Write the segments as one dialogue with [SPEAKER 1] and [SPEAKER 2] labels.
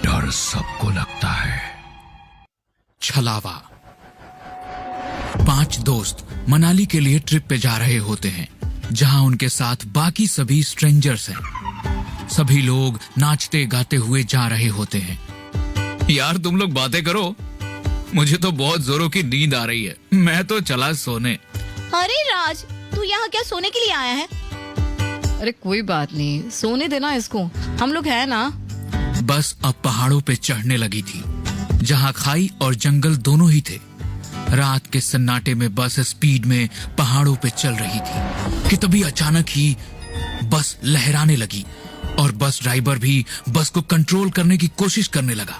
[SPEAKER 1] डर सबको लगता है।
[SPEAKER 2] छलावा। 5 दोस्त मनाली के लिए ट्रिप पे जा रहे होते हैं, जहां उनके साथ बाकी सभी स्ट्रेंजर्स हैं। सभी लोग नाचते गाते हुए जा रहे होते हैं। यार तुम लोग बातें करो, मुझे तो बहुत जोरों की नींद आ रही है, मैं तो चला सोने।
[SPEAKER 3] अरे राज, तू यहाँ क्या सोने के लिए आया है?
[SPEAKER 4] अरे कोई बात नहीं, सोने देना इसको, हम लोग हैं ना।
[SPEAKER 2] बस अब पहाड़ों पे चढ़ने लगी थी, जहां खाई और जंगल दोनों ही थे। रात के सन्नाटे में बस स्पीड में पहाड़ों पे चल रही थी कि तभी अचानक ही बस लहराने लगी और बस ड्राइवर भी बस को कंट्रोल करने की कोशिश करने लगा,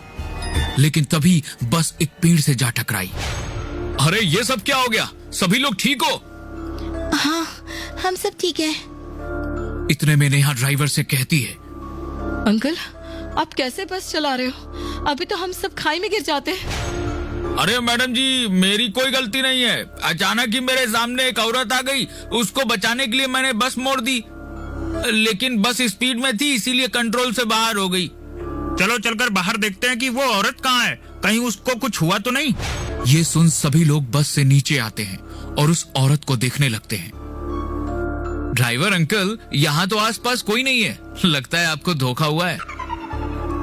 [SPEAKER 2] लेकिन तभी बस एक पेड़ से जा टकराई। अरे ये सब क्या हो गया? सभी लोग ठीक हो?
[SPEAKER 3] हाँ, हम सब ठीक है।
[SPEAKER 2] इतने में नेहा ड्राइवर से कहती है,
[SPEAKER 4] अंकल आप कैसे बस चला रहे हो? अभी तो हम सब खाई में गिर जाते।
[SPEAKER 2] अरे मैडम जी, मेरी कोई गलती नहीं है। अचानक ही मेरे सामने एक औरत आ गई, उसको बचाने के लिए मैंने बस मोड़ दी, लेकिन बस स्पीड में थी इसीलिए कंट्रोल से बाहर हो गई।
[SPEAKER 5] चलो चलकर बाहर देखते हैं कि वो औरत कहाँ है, कहीं उसको कुछ हुआ तो नहीं।
[SPEAKER 2] ये सुन सभी लोग बस से नीचे आते हैं और उस औरत को देखने लगते हैं। ड्राइवर अंकल, यहाँ तो आसपास कोई नहीं है, लगता है आपको धोखा हुआ है।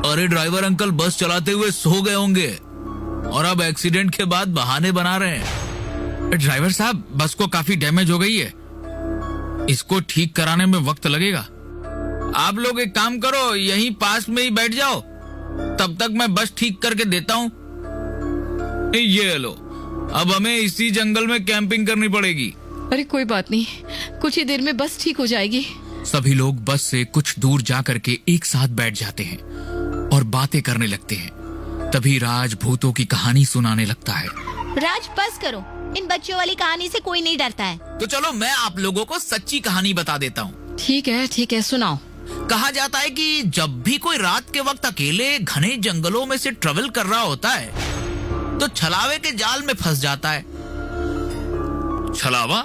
[SPEAKER 2] अरे ड्राइवर अंकल, बस चलाते हुए सो गए होंगे और अब एक्सीडेंट के बाद बहाने बना रहे हैं। ड्राइवर साहब, बस को काफी डैमेज हो गई है, इसको ठीक कराने में वक्त लगेगा। आप लोग एक काम करो, यहीं पास में ही बैठ जाओ, तब तक मैं बस ठीक करके देता हूँ। ये लो, अब हमें इसी जंगल में कैंपिंग करनी पड़ेगी।
[SPEAKER 4] अरे कोई बात नहीं, कुछ ही देर में बस ठीक हो जाएगी।
[SPEAKER 2] सभी लोग बस से कुछ दूर जा करके एक साथ बैठ जाते हैं और बातें करने लगते हैं। तभी राज भूतों की कहानी सुनाने लगता है।
[SPEAKER 3] राज बस करो, इन बच्चों वाली कहानी से कोई नहीं डरता है।
[SPEAKER 2] तो चलो मैं आप लोगों को सच्ची कहानी बता देता हूँ।
[SPEAKER 4] ठीक है सुनाओ।
[SPEAKER 2] कहा जाता है कि जब भी कोई रात के वक्त अकेले घने जंगलों में से ट्रेवल कर रहा होता है तो छलावे के जाल में फंस जाता है। छलावा?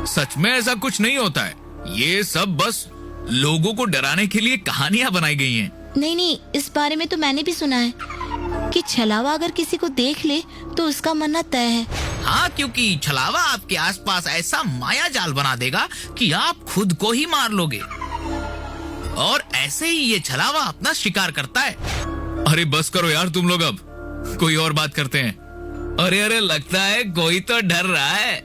[SPEAKER 2] सच में ऐसा कुछ नहीं होता है, ये सब बस लोगों को डराने के लिए कहानियां बनाई गई हैं।
[SPEAKER 3] नहीं, इस बारे में तो मैंने भी सुना है कि छलावा अगर किसी को देख ले तो उसका मरना तय है।
[SPEAKER 2] हाँ, क्योंकि छलावा आपके आसपास ऐसा माया जाल बना देगा कि आप खुद को ही मार लोगे, और ऐसे ही ये छलावा अपना शिकार करता है। अरे बस करो यार तुम लोग, अब कोई और बात करते हैं। अरे लगता है कोई तो डर रहा है।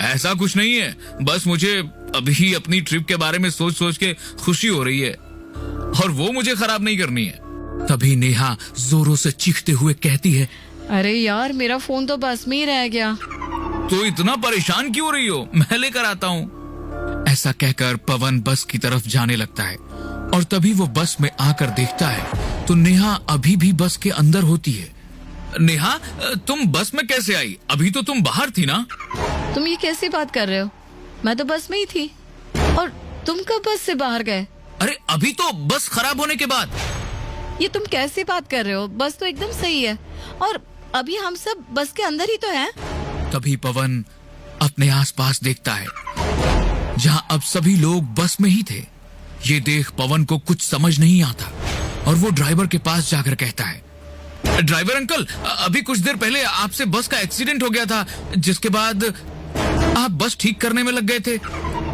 [SPEAKER 2] ऐसा कुछ नहीं है, बस मुझे अभी अपनी ट्रिप के बारे में सोच सोच के खुशी हो रही है और वो मुझे खराब नहीं करनी है। तभी नेहा जोरों से चीखते हुए कहती है,
[SPEAKER 4] अरे यार मेरा फोन तो बस में ही रह गया।
[SPEAKER 2] तो इतना परेशान क्यों रही हो, मैं लेकर आता हूँ। ऐसा कहकर पवन बस की तरफ जाने लगता है और तभी वो बस में आकर देखता है तो नेहा अभी भी बस के अंदर होती है। नेहा, तुम बस में कैसे आई? अभी तो तुम बाहर थी ना?
[SPEAKER 4] तुम ये कैसी बात कर रहे हो? मैं तो बस में ही थी। और तुम कब बस से बाहर गए?
[SPEAKER 2] अरे अभी तो बस खराब होने के बाद।
[SPEAKER 4] ये तुम कैसी बात कर रहे हो? बस तो एकदम सही है और अभी हम सब बस के अंदर ही तो हैं।
[SPEAKER 2] तभी पवन अपने आसपास देखता है, जहां अब सभी लोग बस में ही थे। ये देख पवन को कुछ समझ नहीं आता और वो ड्राइवर के पास जाकर कहता है, ड्राइवर अंकल, अभी कुछ देर पहले आपसे बस का एक्सीडेंट हो गया था, जिसके बाद आप बस ठीक करने में लग गए थे।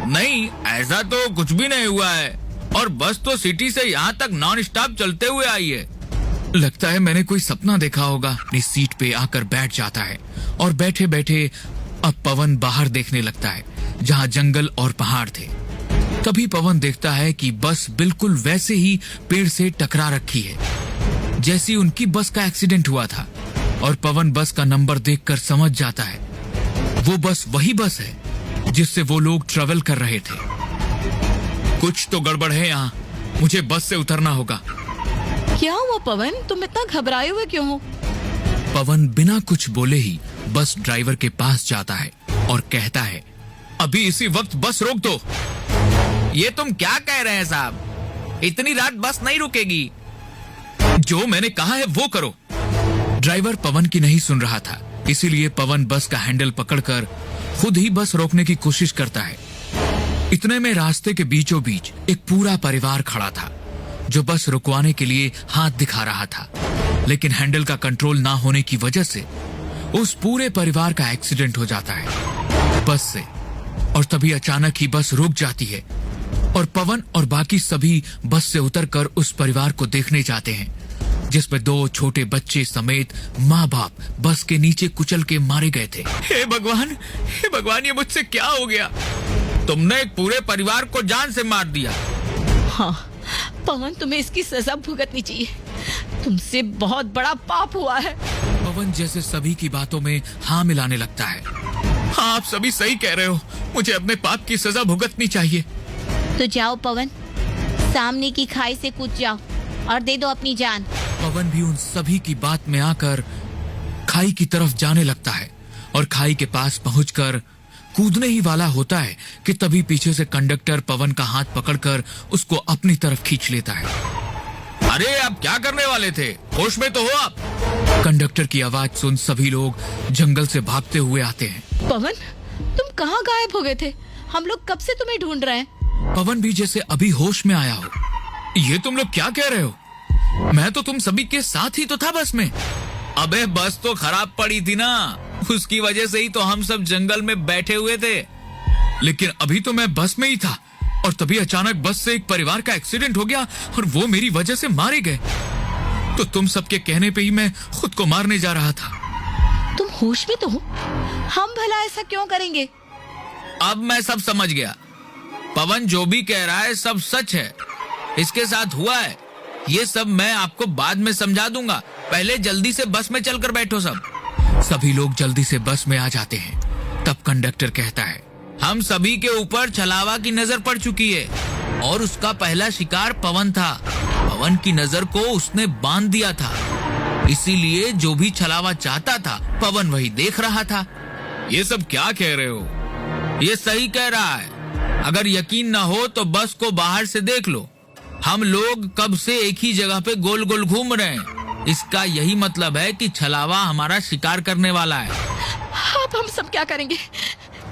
[SPEAKER 2] नहीं, ऐसा तो कुछ भी नहीं हुआ है और बस तो सिटी से यहाँ तक नॉन स्टॉप चलते हुए आई है। लगता है मैंने कोई सपना देखा होगा। अपनी सीट पे आकर बैठ जाता है और बैठे बैठे अब पवन बाहर देखने लगता है, जहाँ जंगल और पहाड़ थे। तभी पवन देखता है कि बस बिल्कुल वैसे ही पेड़ से टकरा रखी है जैसी उनकी बस का एक्सीडेंट हुआ था, और पवन बस का नंबर देखकर समझ जाता है वो बस वही बस है जिससे वो लोग ट्रेवल कर रहे थे। कुछ तो गड़बड़ है यहाँ, मुझे बस से उतरना होगा।
[SPEAKER 4] क्या हुआ पवन, तुम इतना घबराए हुए क्यों हो?
[SPEAKER 2] पवन बिना कुछ बोले ही बस ड्राइवर के पास जाता है और कहता है, अभी इसी वक्त बस रोक दो। ये तुम क्या कह रहे हैं साहब, इतनी रात बस नहीं रुकेगी। जो मैंने कहा है वो करो। ड्राइवर पवन की नहीं सुन रहा था, इसीलिए पवन बस का हैंडल पकड़कर खुद ही बस रोकने की कोशिश करता है। इतने में रास्ते के बीचों बीच एक पूरा परिवार खड़ा था जो बस रुकवाने के लिए हाथ दिखा रहा था, लेकिन हैंडल का कंट्रोल ना होने की वजह से उस पूरे परिवार का एक्सीडेंट हो जाता है बस से। और तभी अचानक ही बस रुक जाती है और पवन और बाकी सभी बस से उतरकर उस परिवार को देखने जाते हैं, जिसमें 2 छोटे बच्चे समेत माँ बाप बस के नीचे कुचल के मारे गए थे। हे भगवान, ये मुझसे क्या हो गया?
[SPEAKER 5] तुमने एक पूरे परिवार को जान से मार दिया।
[SPEAKER 4] हाँ पवन, तुम्हें इसकी सजा भुगतनी चाहिए। तुमसे बहुत बड़ा पाप हुआ है।
[SPEAKER 2] पवन जैसे सभी की बातों में हाँ मिलाने लगता है। हाँ, आप सभी सही कह रहे हो, मुझे अपने पाप की सजा भुगतनी चाहिए।
[SPEAKER 3] तो जाओ पवन, सामने की खाई से कूद जाओ और दे दो अपनी जान।
[SPEAKER 2] पवन भी उन सभी की बात में आकर खाई की तरफ जाने लगता है और खाई के पास पहुंचकर कूदने ही वाला होता है कि तभी पीछे से कंडक्टर पवन का हाथ पकड़कर उसको अपनी तरफ खींच लेता है।
[SPEAKER 5] अरे आप क्या करने वाले थे? होश में तो हो आप?
[SPEAKER 2] कंडक्टर की आवाज सुन सभी लोग जंगल से भागते हुए आते हैं।
[SPEAKER 4] पवन, तुम कहाँ गायब हो गए थे? हम लोग कब से तुम्हें ढूंढ रहे हैं।
[SPEAKER 2] पवन भी जैसे अभी होश में आया हो। ये तुम लोग क्या कह रहे हो? मैं तो तुम सभी के साथ ही तो था बस में।
[SPEAKER 5] अबे बस तो खराब पड़ी थी ना, उसकी वजह से ही तो हम सब जंगल में बैठे हुए थे।
[SPEAKER 2] लेकिन अभी तो मैं बस में ही था और तभी अचानक बस से एक परिवार का एक्सीडेंट हो गया और वो मेरी वजह से मारे गए। तो तुम सबके कहने पे ही मैं खुद को मारने जा रहा था।
[SPEAKER 4] तुम होश में तो हो? हम भला ऐसा क्यों करेंगे?
[SPEAKER 5] अब मैं सब समझ गया। पवन जो भी कह रहा है सब सच है, इसके साथ हुआ है। ये सब मैं आपको बाद में समझा दूंगा, पहले जल्दी से बस में चलकर बैठो सब।
[SPEAKER 2] सभी लोग जल्दी से बस में आ जाते हैं। तब कंडक्टर कहता है,
[SPEAKER 5] हम सभी के ऊपर छलावा की नजर पड़ चुकी है और उसका पहला शिकार पवन था। पवन की नजर को उसने बांध दिया था, इसीलिए जो भी छलावा चाहता था पवन वही देख रहा था।
[SPEAKER 2] ये सब क्या कह रहे हो?
[SPEAKER 5] ये सही कह रहा है। अगर यकीन न हो तो बस को बाहर से देख लो। हम लोग कब से एक ही जगह पे गोल गोल घूम रहे हैं। इसका यही मतलब है कि छलावा हमारा शिकार करने वाला है।
[SPEAKER 4] अब हम सब क्या करेंगे?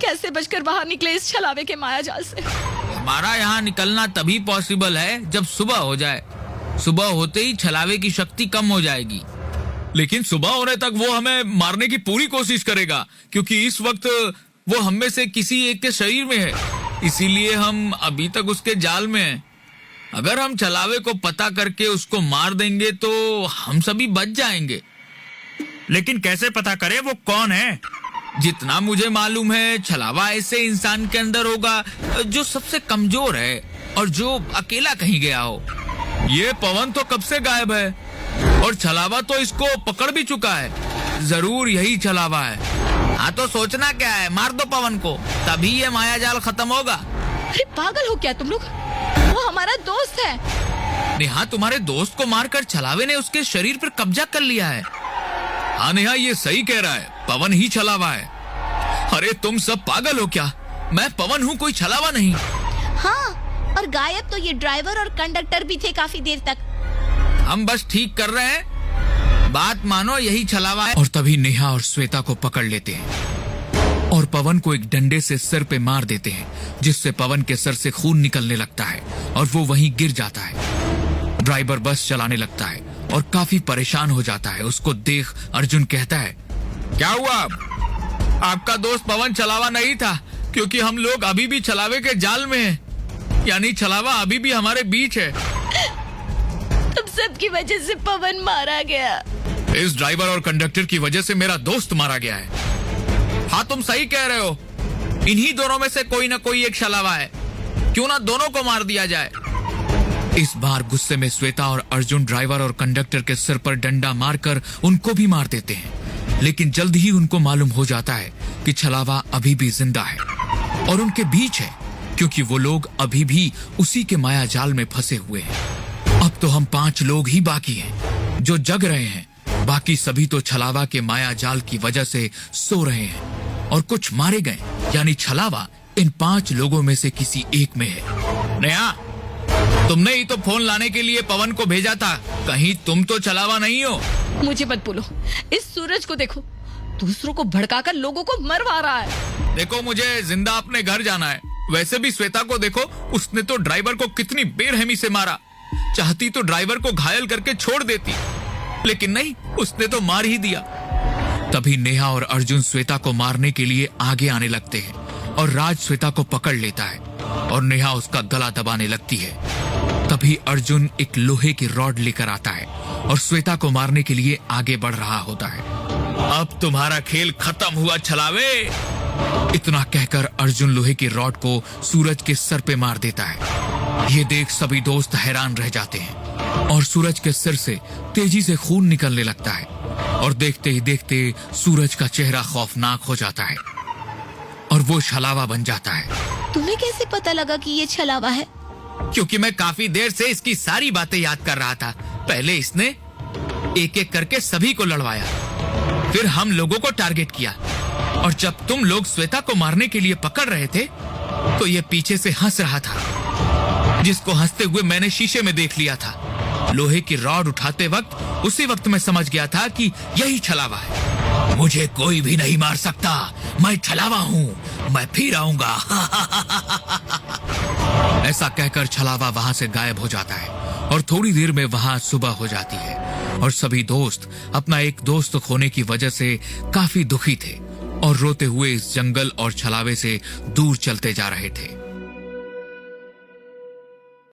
[SPEAKER 4] कैसे बचकर बाहर निकले इस छलावे के माया जाल से?
[SPEAKER 5] हमारा यहाँ निकलना तभी पॉसिबल है जब सुबह हो जाए। सुबह होते ही छलावे की शक्ति कम हो जाएगी।
[SPEAKER 2] लेकिन सुबह होने तक वो हमें मारने की पूरी कोशिश करेगा, क्योंकि इस वक्त वो हम में से किसी एक के शरीर में है, इसीलिए हम अभी तक उसके जाल में हैं।
[SPEAKER 5] अगर हम छलावे को पता करके उसको मार देंगे तो हम सभी बच जाएंगे।
[SPEAKER 1] लेकिन कैसे पता करें वो कौन है?
[SPEAKER 5] जितना मुझे मालूम है, छलावा ऐसे इंसान के अंदर होगा जो सबसे कमजोर है और जो अकेला कहीं गया हो।
[SPEAKER 2] ये पवन तो कब से गायब है और छलावा तो इसको पकड़ भी चुका है। जरूर यही छलावा है।
[SPEAKER 5] हाँ तो सोचना क्या है, मार दो पवन को, तभी ये माया जाल खत्म होगा।
[SPEAKER 4] अरे पागल हो क्या तुम लोग? वो हमारा दोस्त है।
[SPEAKER 2] नेहा, तुम्हारे दोस्त को मारकर छलावे ने उसके शरीर पर कब्जा कर लिया है। हाँ नेहा, ये सही कह रहा है, पवन ही छलावा है। अरे तुम सब पागल हो क्या? मैं पवन हूँ, कोई छलावा नहीं।
[SPEAKER 3] हाँ, और गायब तो ये ड्राइवर और कंडक्टर भी थे काफी देर तक।
[SPEAKER 5] हम बस ठीक कर रहे हैं, बात मानो यही छलावा है।
[SPEAKER 2] और तभी नेहा और श्वेता को पकड़ लेते हैं और पवन को एक डंडे से सिर पे मार देते हैं, जिससे पवन के सर से खून निकलने लगता है और वो वहीं गिर जाता है। ड्राइवर बस चलाने लगता है और काफी परेशान हो जाता है। उसको देख अर्जुन कहता है,
[SPEAKER 5] क्या हुआ?
[SPEAKER 2] आपका दोस्त पवन छलावा नहीं था, क्योंकि हम लोग अभी भी छलावे के जाल में हैं। यानी छलावा अभी भी हमारे बीच है।
[SPEAKER 4] तुम सबकी वजह से पवन मारा गया।
[SPEAKER 2] इस ड्राइवर और कंडक्टर की वजह से मेरा दोस्त मारा गया है।
[SPEAKER 5] हाँ तुम सही कह रहे हो, इन्हीं दोनों में से कोई ना कोई एक छलावा है। क्यों ना दोनों को मार दिया जाए।
[SPEAKER 2] इस बार गुस्से में श्वेता और अर्जुन ड्राइवर और कंडक्टर के सिर पर डंडा मारकर उनको भी मार देते हैं। लेकिन जल्द ही उनको मालूम हो जाता है कि छलावा अभी भी जिंदा है और उनके बीच है, क्योंकि वो लोग अभी भी उसी के माया जाल में फंसे हुए हैं। अब तो हम 5 लोग ही बाकी हैं जो जग रहे हैं। बाकी सभी तो छलावा के माया जाल की वजह से सो रहे हैं और कुछ मारे गए, यानी छलावा इन 5 लोगों में से किसी एक में है।
[SPEAKER 5] नेहा, तुमने ही तो फोन लाने के लिए पवन को भेजा था, कहीं तुम तो छलावा नहीं हो?
[SPEAKER 4] मुझे मत बोलो, इस सूरज को देखो, दूसरों को भड़काकर लोगों को मरवा रहा है।
[SPEAKER 2] देखो, मुझे जिंदा अपने घर जाना है। वैसे भी श्वेता को देखो, उसने तो ड्राइवर को कितनी बेरहमी से मारा। चाहती तो ड्राइवर को घायल करके छोड़ देती, लेकिन नहीं, उसने तो मार ही दिया। तभी नेहा और अर्जुन श्वेता को मारने के लिए आगे आने लगते हैं और राज श्वेता को पकड़ लेता है और नेहा उसका गला दबाने लगती है। तभी अर्जुन एक लोहे की रॉड लेकर आता है और श्वेता को मारने के लिए आगे बढ़ रहा होता है। अब तुम्हारा खेल खत्म हुआ छलावे। इतना कहकर अर्जुन लोहे की रॉड को सूरज के सर पे मार देता है। ये देख सभी दोस्त हैरान रह जाते हैं और सूरज के सिर से तेजी से खून निकलने लगता है और देखते ही देखते सूरज का चेहरा खौफनाक हो जाता है और वो छलावा बन जाता है।
[SPEAKER 3] तुम्हें कैसे पता लगा कि ये छलावा है?
[SPEAKER 5] क्योंकि मैं काफी देर से इसकी सारी बातें याद कर रहा था। पहले इसने एक एक करके सभी को लड़वाया, फिर हम लोगों को टारगेट किया, और जब तुम लोग श्वेता को मारने के लिए पकड़ रहे थे तो ये पीछे से हंस रहा था, जिसको हंसते हुए मैंने शीशे में देख लिया था। लोहे की रॉड उठाते वक्त उसी वक्त मैं समझ गया था कि यही छलावा है। मुझे कोई भी नहीं मार सकता, मैं छलावा हूँ, मैं फिर आऊंगा।
[SPEAKER 2] ऐसा कहकर छलावा वहां से गायब हो जाता है और थोड़ी देर में वहां सुबह हो जाती है और सभी दोस्त अपना एक दोस्त खोने की वजह से काफी दुखी थे और रोते हुए इस जंगल और छलावे से दूर चलते जा रहे थे।